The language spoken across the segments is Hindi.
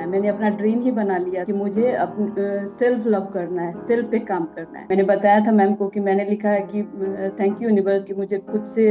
है। मैंने अपना ड्रीम ही बना लिया कि मुझे सेल्फ लव करना है, सेल्फ पे काम करना है। मैंने बताया था मैम को कि मैंने लिखा है कि थैंक यू यूनिवर्स कि मुझे खुद से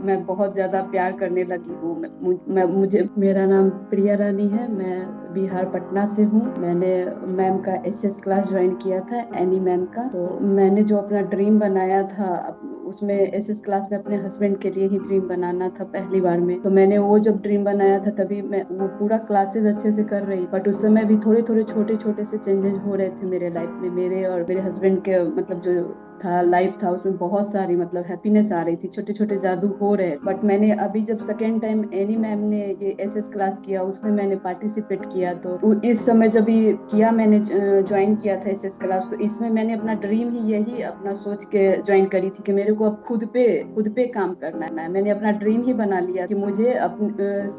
मैं बहुत ज्यादा प्यार करने लगी हूँ। मुझे मेरा नाम प्रिया रानी है, मैं बिहार पटना से हूँ। मैंने मैम का एसएस क्लास ज्वाइन किया था, एनी मैम का। तो मैंने जो अपना ड्रीम बनाया था उसमें एसएस क्लास में अपने हस्बैंड के लिए ही ड्रीम बनाना था पहली बार में। तो मैंने वो जब ड्रीम बनाया था तभी मैं वो पूरा क्लासेस अच्छे से कर रही, बट उस समय भी थोड़े थोड़े छोटे छोटे से चेंजेस हो रहे थे मेरे लाइफ में। मेरे और मेरे हस्बैंड के मतलब जो था लाइफ था उसमें बहुत सारी मतलब हैप्पीनेस आ रही थी, छोटे छोटे जादू हो रहे। बट मैंने अभी जब सेकेंड टाइम एनी मैम ने ये एसएस क्लास किया उसमें मैंने पार्टिसिपेट किया, तो इस समय जब ये किया मैंने ज्वाइन किया था एसएस क्लास, तो इसमें मैंने अपना ड्रीम ही यही अपना सोच के ज्वाइन करी थी कि मेरे को अब खुद पे काम करना है। मैंने अपना ड्रीम ही बना लिया कि मुझे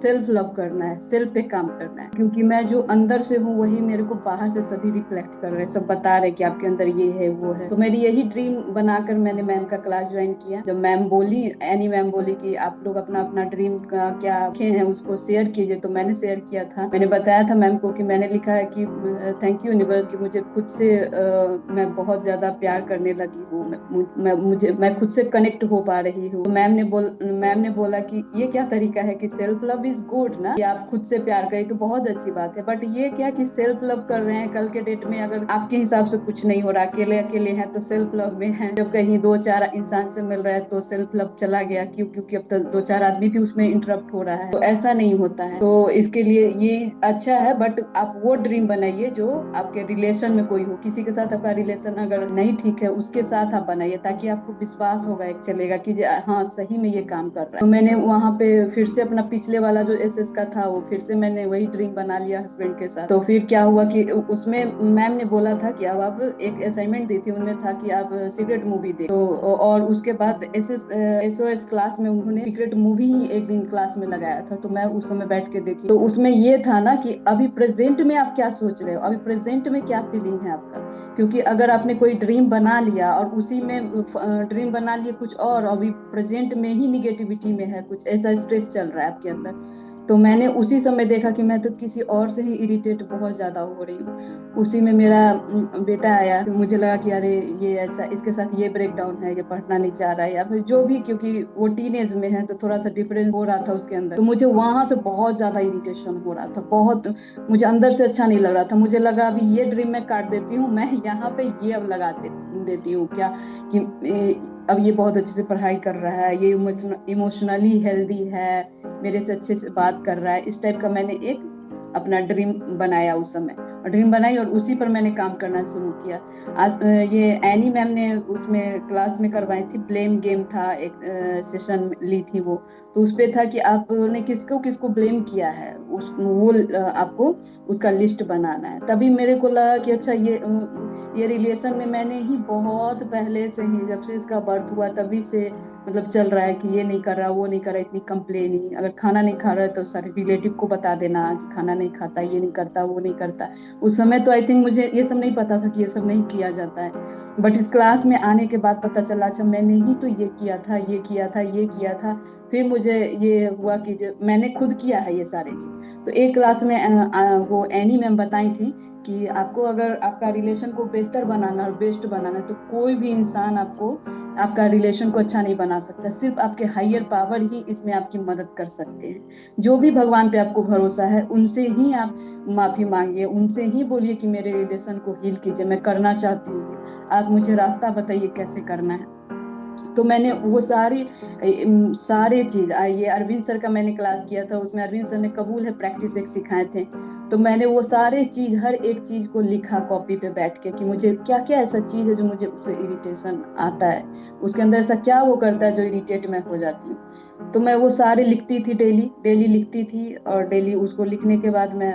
सेल्फ लव करना है, सेल्फ पे काम करना है, क्योंकि मैं जो अंदर से हूँ वही मेरे को बाहर से सभी रिफ्लेक्ट कर रहे हैं, सब बता रहे कि आपके अंदर ये है वो है। तो मेरी यही ड्रीम बनाकर मैंने मैम का क्लास ज्वाइन किया। जब मैम बोली, एनी मैम बोली कि आप लोग अपना अपना ड्रीम का क्या रखे हैं उसको शेयर कीजिए, तो मैंने शेयर किया था। मैंने बताया था मैम को कि मैंने लिखा है कि थैंक यू यूनिवर्स कि मुझे खुद से मैं बहुत ज्यादा प्यार करने लगी हूँ। मैं खुद से कनेक्ट हो पा रही हूँ। तो मैम ने बोला कि ये क्या तरीका है कि सेल्फ लव इज गुड ना, कि आप खुद से प्यार करें तो बहुत अच्छी बात है, बट ये क्या कि सेल्फ लव कर रहे हैं, कल के डेट में अगर आपके हिसाब से कुछ नहीं हो रहा, अकेले अकेले हैं तो सेल्फ लव में है, जब कहीं दो चार इंसान से मिल रहा है तो सेल्फ लव चला गया, क्यों? क्योंकि अब तो दो चार आदमी भी उसमें इंटरप्ट हो रहा है, तो ऐसा नहीं होता है। तो इसके लिए ये अच्छा है, बट आप वो ड्रीम बनाइए जो आपके रिलेशन में कोई हो, किसी के साथ आपका रिलेशन अगर नहीं ठीक है उसके साथ आप बनाइए, ताकि आपको विश्वास होगा, एक चलेगा कि हाँ सही में ये काम कर रहा है। तो मैंने वहां पे फिर से अपना पिछले वाला जो एसएस का था वो फिर से मैंने वही ड्रीम बना लिया हस्बैंड के साथ। तो फिर क्या हुआ कि उसमें मैम ने बोला था कि अब आप एक असाइनमेंट दी थी, उनमें था कि आप सीक्रेट मूवी देखो। तो और उसके बाद एसओएस क्लास में उन्होंने सीक्रेट मूवी ही एक दिन क्लास में लगाया था, तो मैं उस समय बैठ के देखी। तो उसमें ये था ना कि अभी प्रेजेंट में आप क्या सोच रहे हो, अभी प्रेजेंट में क्या फीलिंग है आपका, क्योंकि अगर आपने कोई ड्रीम बना लिया और उसी में ड्रीम बना लिए कुछ और अभी प्रेजेंट में ही निगेटिविटी में है, कुछ ऐसा स्ट्रेस चल रहा है आपके अंदर। तो मैंने उसी समय देखा कि मैं तो किसी और से ही इरिटेट बहुत ज्यादा हो रही हूँ। उसी में मेरा बेटा आया, तो मुझे लगा कि अरे ये ऐसा, इसके साथ ये ब्रेक डाउन है, ये पढ़ना नहीं चाह रहा है या फिर जो भी, क्योंकि वो टीनेज में है तो थोड़ा सा डिफरेंस हो रहा था उसके अंदर। तो मुझे वहां से बहुत ज्यादा इरिटेशन हो रहा था, बहुत मुझे अंदर से अच्छा नहीं लग रहा था। मुझे लगा अभी ये ड्रीम मैं काट देती हूँ, मैं यहाँ पे ये अब देती हूँ क्या, कि अब ये बहुत अच्छे से पढ़ाई कर रहा है, ये इमोशनली हेल्दी है, मेरे से अच्छे से बात कर रहा है, इस टाइप का मैंने एक अपना ड्रीम बनाया उस समय, और ड्रीम बनाई और उसी पर मैंने काम करना शुरू किया। आज ये एनी मैम ने उसमें क्लास में करवाई थी, ब्लेम गेम था, एक सेशन ली थी वो। तो उस पे था कि आपने किसको किसको ब्लेम किया है, आपको उसका लिस्ट बनाना है। तभी मेरे को लगा कि अच्छा ये रिलेशन में मैंने ही बहुत पहले से ही, जब से इसका बर्थ हुआ तभी से मतलब चल रहा है कि ये नहीं कर रहा वो नहीं कर रहा, इतनी कंप्लेनिंग, अगर खाना नहीं खा रहा है तो सारे रिलेटिव को बता देना कि खाना नहीं खाता, ये नहीं करता वो नहीं करता। उस समय तो आई थिंक मुझे ये सब नहीं पता था कि ये सब नहीं किया जाता है, बट इस क्लास में आने के बाद पता चला अच्छा मैंने ही तो ये किया था, ये किया था, ये किया था। फिर मुझे ये हुआ कि मैंने खुद किया है ये सारी चीज। तो एक क्लास में वो एनी मैम बताई थी कि आपको अगर आपका रिलेशन को बेहतर बनाना और बेस्ट बनाना, तो कोई भी इंसान आपको आपका रिलेशन को अच्छा नहीं बना सकता, सिर्फ आपके हायर पावर ही इसमें आपकी मदद कर सकते हैं। जो भी भगवान पे आपको भरोसा है उनसे ही आप माफी मांगिए, उनसे ही बोलिए कि मेरे रिलेशन को हील कीजिए, मैं करना चाहती हूँ, आप मुझे रास्ता बताइए कैसे करना है। तो मैंने वो सारे चीज ये अरविंद सर का मैंने क्लास किया था, उसमें अरविंद सर ने कबूल है प्रैक्टिस एक सिखाए थे। तो मैंने वो सारे चीज हर एक चीज को लिखा कॉपी पे बैठ के कि मुझे क्या क्या ऐसा चीज है जो मुझे उससे इरिटेशन आता है, उसके अंदर ऐसा क्या वो करता है जो इरिटेट मैं हो जाती हूँ। तो मैं वो सारे लिखती थी, डेली डेली लिखती थी, और डेली उसको लिखने के बाद मैं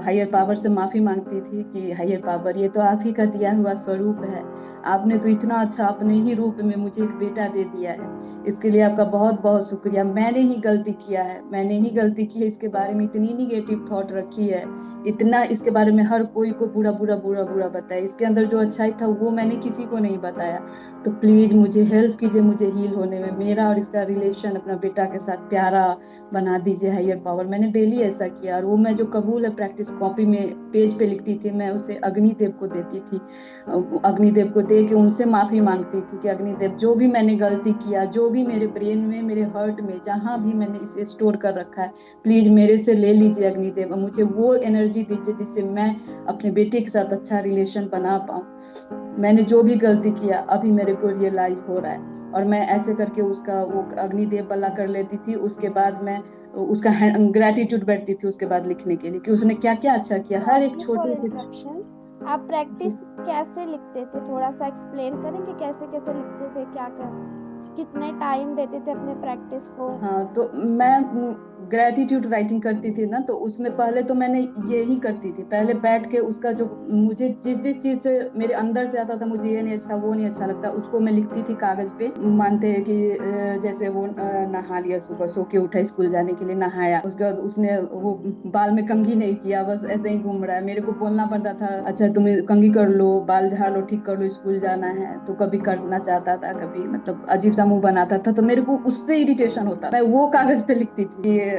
हायर पावर से माफी मांगती थी कि हायर पावर ये तो आप ही का दिया हुआ स्वरूप है, आपने तो इतना अच्छा अपने ही रूप में मुझे एक बेटा दे दिया है। इसके लिए आपका बहुत बहुत शुक्रिया। मैंने ही गलती किया है, मैंने ही गलती की है, इसके बारे में इतनी निगेटिव थॉट रखी है, इतना इसके बारे में हर कोई को बुरा बुरा बुरा बुरा बताया। इसके अंदर जो अच्छाई था वो मैंने किसी को नहीं बताया। तो प्लीज मुझे हेल्प कीजिए, मुझे हील होने में। मेरा और इसका रिलेशन अपना बेटा के साथ प्यारा बना दीजिए, हायर पावर। मैंने डेली ऐसा किया, और वो मैं जो कबूल है प्रैक्टिस कॉपी में पेज पे लिखती थी, मैं उसे अग्निदेव को देती थी। अग्निदेव को दे के उनसे माफी मांगती थी कि अग्निदेव, जो भी मैंने गलती किया, जो भी मेरे ब्रेन में, मेरे हर्ट में, जहां भी मैंने इसे स्टोर कर रखा है, प्लीज मेरे से ले लीजिए अग्निदेव, और मुझे वो एनर्जी दीजिए जिससे मैं अपने बेटे के साथ अच्छा रिलेशन बना पाऊँ। मैंने जो भी गलती किया अभी मेरे को रियलाइज हो रहा है। और मैं ऐसे करके उसका वो अग्निदेव वाला कर लेती थी। उसके बाद मैं उसका ग्रेटिट्यूड बैठती थी उसके बाद लिखने के लिए कि उसने क्या क्या अच्छा किया, हर एक सॉरी फॉर छोटे से। इंटरप्शन। आप प्रैक्टिस कैसे लिखते थे, थोड़ा सा एक्सप्लेन करेंगे कैसे कैसे लिखते थे, क्या क्या कितने टाइम देते थे अपने प्रैक्टिस को? हाँ, तो मैं ग्रेटिट्यूड राइटिंग करती थी ना, तो उसमें पहले तो मैंने ये ही करती थी, पहले बैठ के उसका जो मुझे जिस जिस चीज से मेरे अंदर से आता था, मुझे ये नहीं अच्छा, वो नहीं अच्छा लगता, उसको मैं लिखती थी कागज पे। मानते हैं कि जैसे वो नहा लिया, सुबह सो के उठा स्कूल जाने के लिए, नहाया, उसके बाद उसने वो बाल में कंघी नहीं किया, बस ऐसे ही घूम रहा है। मेरे को बोलना पड़ता था, अच्छा तुम कंघी कर लो, बाल झाड़ लो, ठीक कर लो, स्कूल जाना है। तो कभी करना चाहता था, कभी मतलब अजीब सा मुंह बनाता था, तो मेरे को उससे इरिटेशन होता। मैं वो कागज पे लिखती थी कि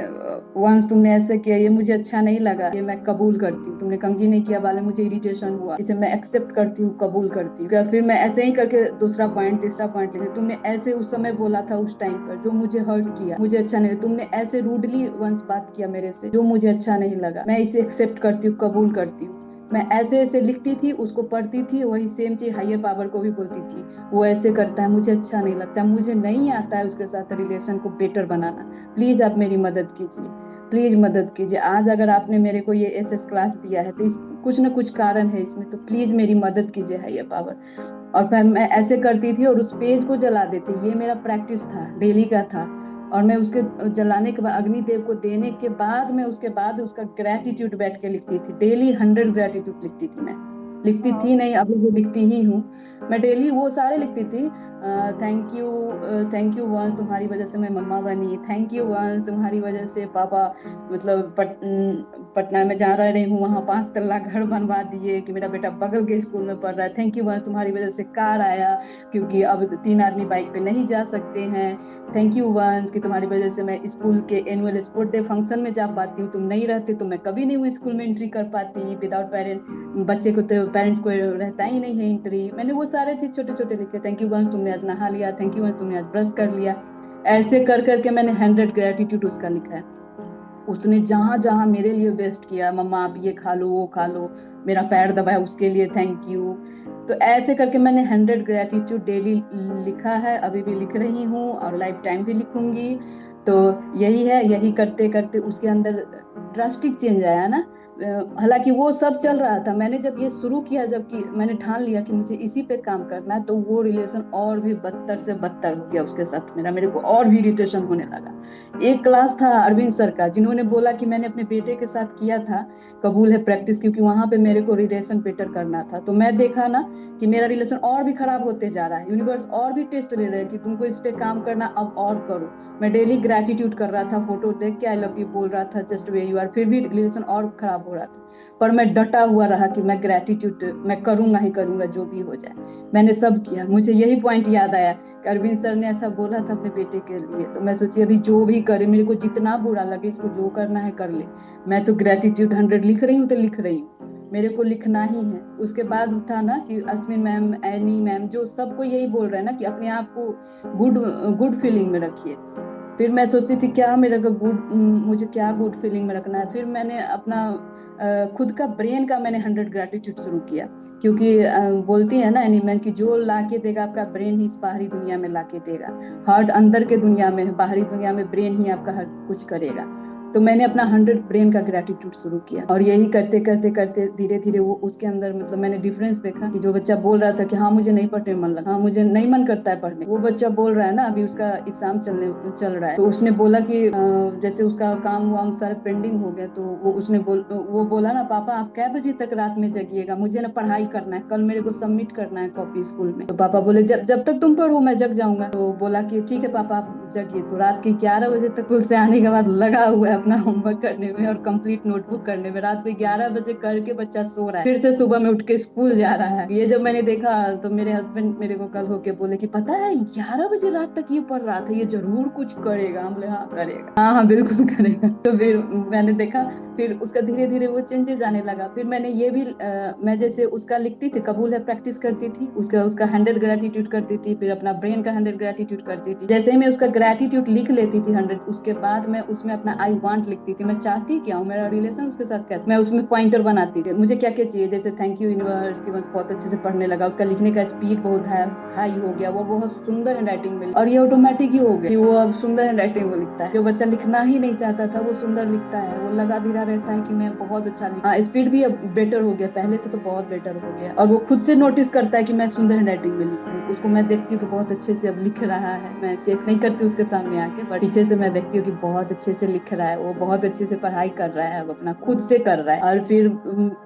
वंस तुमने ऐसे किया, ये मुझे अच्छा नहीं लगा, ये मैं कबूल करती हूँ। तुमने कंघी नहीं किया बाल में, मुझे इरिटेशन हुआ, इसे मैं एक्सेप्ट करती हूँ, कबूल करती हूँ। फिर मैं ऐसे ही करके दूसरा पॉइंट, तीसरा पॉइंट लिखती, तुमने ऐसे उस समय बोला था, उस टाइम पर जो मुझे हर्ट किया, मुझे अच्छा नहीं लगा, तुमने ऐसे रूडली वंस बात किया मेरे से, जो मुझे अच्छा नहीं लगा, मैं इसे एक्सेप्ट करती हूँ, कबूल करती हूँ। मैं ऐसे ऐसे लिखती थी, उसको पढ़ती थी, वही सेम चीज हायर पावर को भी बोलती थी, वो ऐसे करता है, मुझे अच्छा नहीं लगता, मुझे नहीं आता है उसके साथ रिलेशन को बेटर बनाना। प्लीज आप मेरी मदद कीजिए, प्लीज मदद कीजिए। आज अगर आपने मेरे को ये एसएस क्लास दिया है तो कुछ ना कुछ कारण है इसमें, तो प्लीज मेरी मदद कीजिए हायर पावर। और फिर मैं ऐसे करती थी और उस पेज को जला देती, ये मेरा प्रैक्टिस था, डेली का था। और मैं उसके जलाने के बाद, अग्निदेव को देने के बाद, मैं उसके बाद उसका ग्रेटिट्यूड बैठ के लिखती थी, डेली 100 ग्रेटिट्यूड लिखती थी मैं। लिखती वाह। थी नहीं, अभी भी लिखती ही हूँ। मैं डेली वो सारे लिखती थी। Thank you, thank you once, तुम्हारी वजह से मैं मम्मा बनी। थैंक यू वंस, तुम्हारी वजह से पापा मतलब पटना में जहाँ रह रही हूँ वहाँ 5 तल्ला घर बनवा दिए कि मेरा बेटा बगल के स्कूल में पढ़ रहा है। थैंक यू वंस, तुम्हारी वजह से कार आया, क्योंकि अब 3 आदमी बाइक पे नहीं जा सकते हैं। थैंक यू वंस कि तुम्हारी वजह से मैं स्कूल के एनुअल स्पोर्ट डे फंक्शन में जा पाती हूँ, तुम नहीं रहते तो मैं कभी नहीं वो स्कूल में एंट्री कर पाती। विदाउट पेरेंट, बच्चे को तो पेरेंट्स को रहता ही नहीं है एंट्री। मैंने वो सारे चीज छोटे छोटे लिखे। थैंक यू वंस, तुमने आज नहा लिया। थैंक यू वंस, तुमने आज ब्रश कर लिया। ऐसे कर करके मैंने 100 ग्रेटिट्यूड उसका लिखा है। उसने जहां जहां मेरे लिए बेस्ट किया, मम्मा आप ये खा लो, वो खा लो, मेरा पैर दबाया, उसके लिए थैंक यू। तो ऐसे करके मैंने 100 ग्रेटिट्यूड डेली लिखा है, अभी भी लिख रही हूँ और लाइफ टाइम भी लिखूंगी। तो यही है, यही करते करते उसके अंदर ड्रास्टिक चेंज आया ना। हालांकि वो सब चल रहा था, मैंने जब ये शुरू किया, जबकि मैंने ठान लिया कि मुझे इसी पे काम करना है, तो वो रिलेशन और भी बदतर से बदतर हो गया उसके साथ मेरा, मेरे को और भी इरिटेशन होने लगा। एक क्लास था अरविंद सर का, जिन्होंने बोला कि मैंने अपने बेटे के साथ किया था कबूल है प्रैक्टिस, क्योंकि वहां पे मेरे को रिलेशन बेटर करना था। तो मैं देखा ना कि मेरा रिलेशन और भी खराब होते जा रहा है, यूनिवर्स और भी टेस्ट ले रहे हैं कि तुमको इस पे काम करना, अब और करो। मैं डेली ग्रेटिट्यूड कर रहा था, फोटो देख के आई लव यू बोल रहा था, जस्ट वे यू आर, फिर भी रिलेशन और खराब हो रहा था। पर मैं डटा हुआ रहा कि मैं ग्रेटिट्यूड मैं करूंगा ही करूंगा, जो भी हो जाए। मैंने सब किया। मुझे यही पॉइंट याद आया कि अरविंद सर ने ऐसा बोला था अपने बेटे के लिए, तो मैं सोची अभी जो भी करे, मेरे को जितना बुरा लगे, इसको जो करना है कर ले। मैं तो ग्रेटिट्यूड 100 लिख रही हूँ, तो लिख रही हूँ, मेरे को लिखना ही है। उसके बाद था ना कि अश्विन मैम, एनी मैम, जो सबको यही बोल रहे हैं ना कि अपने आप को गुड गुड फीलिंग में रखिए। फिर मैं सोचती थी क्या मेरे को गुड, मुझे क्या गुड फीलिंग में रखना है। फिर मैंने अपना खुद का ब्रेन का मैंने 100 ग्रेटिट्यूड शुरू किया, क्योंकि बोलती है ना एनीमैन की जो ला के देगा आपका ब्रेन ही इस बाहरी दुनिया में ला के देगा। हार्ट अंदर के दुनिया में है, बाहरी दुनिया में ब्रेन ही आपका हर कुछ करेगा। तो मैंने अपना 100 ब्रेन का ग्रेटिट्यूड शुरू किया, और यही करते करते करते धीरे धीरे वो उसके अंदर मतलब मैंने डिफरेंस देखा कि जो बच्चा बोल रहा था कि हाँ मुझे नहीं पढ़ने में मन लगा, हाँ मुझे नहीं मन करता है पढ़ने, वो बच्चा बोल रहा है ना अभी उसका एग्जाम चल रहा है, तो उसने बोला कि जैसे उसका काम वाम सारा पेंडिंग हो गया, तो वो बोला ना पापा आप कै बजे तक रात में जगिएगा, मुझे ना पढ़ाई करना है, कल मेरे को सबमिट करना है कॉपी स्कूल में। तो पापा बोले जब तक तुम पढ़ो मैं जग जाऊंगा। तो बोला कि ठीक है पापा आप जगिए। तो रात के 11 बजे तक स्कूल से आने के बाद लगा हुआ है अपना होमवर्क करने में और कंप्लीट नोटबुक करने में। रात को 11 बजे करके बच्चा सो रहा है, फिर से सुबह में उठ के स्कूल जा रहा है। ये जब मैंने देखा तो मेरे हस्बैंड मेरे को कल होके बोले कि पता है 11 बजे रात तक ये पढ़ रहा था, ये जरूर कुछ करेगा। हम बोले हाँ करेगा, हाँ हाँ बिल्कुल करेगा। तो फिर मैंने देखा, फिर उसका धीरे धीरे वो चेंजेस आने लगा। फिर मैंने ये भी मैं जैसे उसका लिखती थी, कबूल है प्रैक्टिस करती थी, उसका उसका 100 ग्रेटिट्यूड करती थी, फिर अपना ब्रेन का 100 ग्रेटिट्यूड करती थी। जैसे ही मैं उसका ग्रेटिट्यूड लिख लेती थी 100, उसके बाद मैं उसमें अपना आई वांट लिखती थी, मैं चाहती क्या हूँ, मेरा रिलेशन उसके साथ कैसे, मैं उसमें पॉइंटर बनाती थी मुझे क्या क्या चाहिए। जैसे थैंक यू यूनिवर्स की वंश बहुत अच्छे से पढ़ने लगा, उसका लिखने का स्पीड बहुत हाई हो गया, वो बहुत सुंदर हैंड राइटिंग में, और ये ऑटोमेटिक ही हो गया कि वो अब सुंदर हैंड राइटिंग में लिखता है। जो बच्चा लिखना ही नहीं चाहता था वो सुंदर लिखता है, वो लगा भी रहता है कि मैं बहुत अच्छा लिख, हाँ स्पीड भी अब बेटर हो गया, पहले से तो बहुत बेटर हो गया। और वो खुद से नोटिस करता है कि मैं सुंदर हैंड राइटिंग में लिखूं, उसको मैं देखती हूँ कि बहुत अच्छे से अब लिख रहा है। मैं चेक नहीं करती उसके सामने आके, बट पीछे से मैं देखती हूँ कि बहुत अच्छे से लिख रहा है, वो बहुत अच्छे से पढ़ाई कर रहा है, अब अपना खुद से कर रहा है। और फिर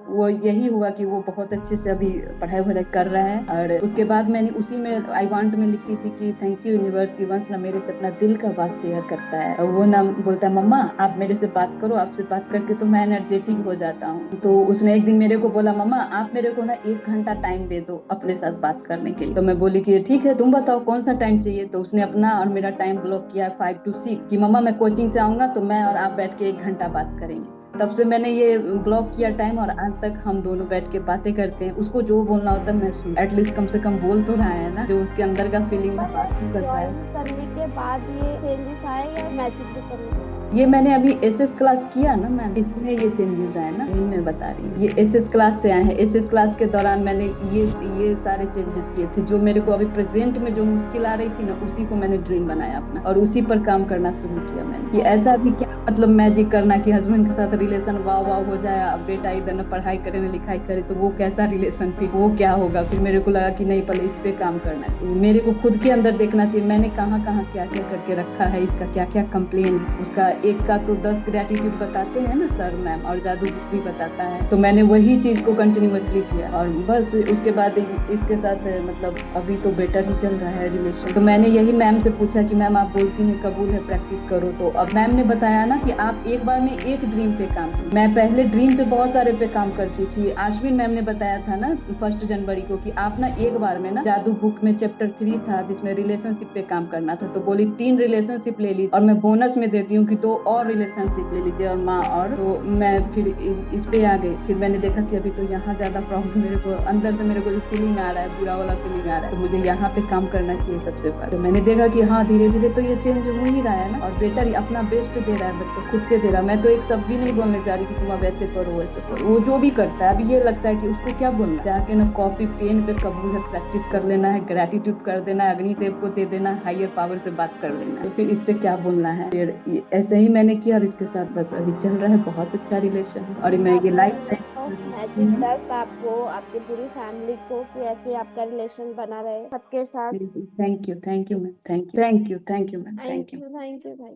वो यही हुआ कि वो बहुत अच्छे से अभी पढ़ाई वढ़ाई कर रहा है। और उसके बाद मैंने उसी में आई वांट में लिखती थी कि थैंक यू यूनिवर्स की वंश ना मेरे से अपना दिल का बात शेयर करता है, और वो ना बोलता है मम्मा आप मेरे से बात करो, आपसे बात करके तो मैं एनर्जेटिक हो जाता हूँ। तो उसने एक दिन मेरे को बोला मम्मा आप मेरे को ना 1 घंटा टाइम दे दो अपने साथ बात करने के लिए। तो मैं बोली कि ठीक है तुम बताओ कौन सा टाइम चाहिए। तो उसने अपना और मेरा टाइम ब्लॉक किया 5 to 6 कि मम्मा मैं कोचिंग से आऊंगा तो मैं और आप बैठ के 1 घंटा बात करेंगे। तब से मैंने ये ब्लॉग किया टाइम, और आज तक हम दोनों बैठ के बातें करते हैं। उसको जो बोलना होता है मैं सुन, एटलीस्ट कम से कम बोल तो रहा है ना, जो उसके अंदर का फीलिंग बात भी करता है। ज्वाइन करने के बाद ये चेंजेस आए या मैजिक भी करने के बाद? ये मैंने अभी एसएस क्लास किया ना मैम, इसमें ये चेंजेस आए ना, यही मैं बता रही हूँ, ये एसएस क्लास से आए हैं। एसएस क्लास के दौरान मैंने ये सारे चेंजेस किए थे, जो मेरे को अभी प्रेजेंट में जो मुश्किल आ रही थी ना, उसी को मैंने ड्रीम बनाया अपना, और उसी पर काम करना शुरू किया मैंने। कि ऐसा भी क्या मतलब मैजिक करना कि हस्बैंड के साथ रिलेशन वाह वाह हो जाए, अब बेटा इधर ना पढ़ाई करे ना लिखाई करे, तो वो कैसा रिलेशन, फिर वो क्या होगा। फिर मेरे को लगा कि नहीं पहले इस पे काम करना चाहिए, मेरे को खुद के अंदर देखना चाहिए मैंने कहाँ कहाँ क्या क्या करके रखा है, इसका क्या क्या कंप्लेन। उसका एक का तो 10 ग्रेटिट्यूड बताते हैं ना सर मैम, और जादू बुक भी बताता है, तो मैंने वही चीज को कंटिन्यूअसली किया। और बस उसके बाद इसके साथ मतलब अभी तो बेटर ही चल रहा है रिलेशन। तो मैंने यही मैम से पूछा कि मैम आप बोलती हैं कबूल है प्रैक्टिस करो, तो अब मैम ने बताया ना कि आप एक बार में एक ड्रीम पे काम करो। मैं पहले ड्रीम पे बहुत सारे पे काम करती थी। आश्विन मैम ने बताया था ना 1 जनवरी को कि आप ना एक बार में ना जादू बुक में चैप्टर 3 था जिसमें रिलेशनशिप पे काम करना था, तो बोली 3 रिलेशनशिप ले ली, और मैं बोनस में देती हूँ कि 2 और रिलेशनशिप ले लीजिए और माँ और। तो मैं फिर इस पे आ गई। फिर मैंने देखा कि अभी तो यहाँ ज्यादा प्रॉब्लम, मेरे को अंदर से मेरे को जो फीलिंग आ रहा है, बुरा वाला फीलिंग आ रहा है, तो मुझे यहाँ पे काम करना चाहिए सबसे पहले। तो मैंने देखा कि हाँ धीरे धीरे तो ये चेंज हो ही रहा है ना, और बेटर अपना बेस्ट दे रहा है बच्चा, खुद से दे रहा है। मैं तो एक शब्द भी नहीं बोलने जा रही कि तुम अब ऐसे करो वैसे करो, वो जो भी करता है अभी ये लगता है कि उसको क्या बोलना, जाके ना कॉपी पेन पे कबूल है प्रैक्टिस कर लेना है, ग्रेटिट्यूड कर देना है, अग्निदेव को दे देना है, हायर पावर से बात कर लेना है, तो फिर इससे क्या बोलना है। फिर ऐसे ही मैंने किया, और इसके साथ बस अभी चल रहा है बहुत अच्छा रिलेशन है। और मैं ये लाइफ मैजिक डस्ट आपको, आपकी पूरी फैमिली को, कि ऐसे आपका रिलेशन बना रहे सबके साथ। Thank you ma'am, thank you ma'am, thank you ma'am, thank you. Thank you भाई।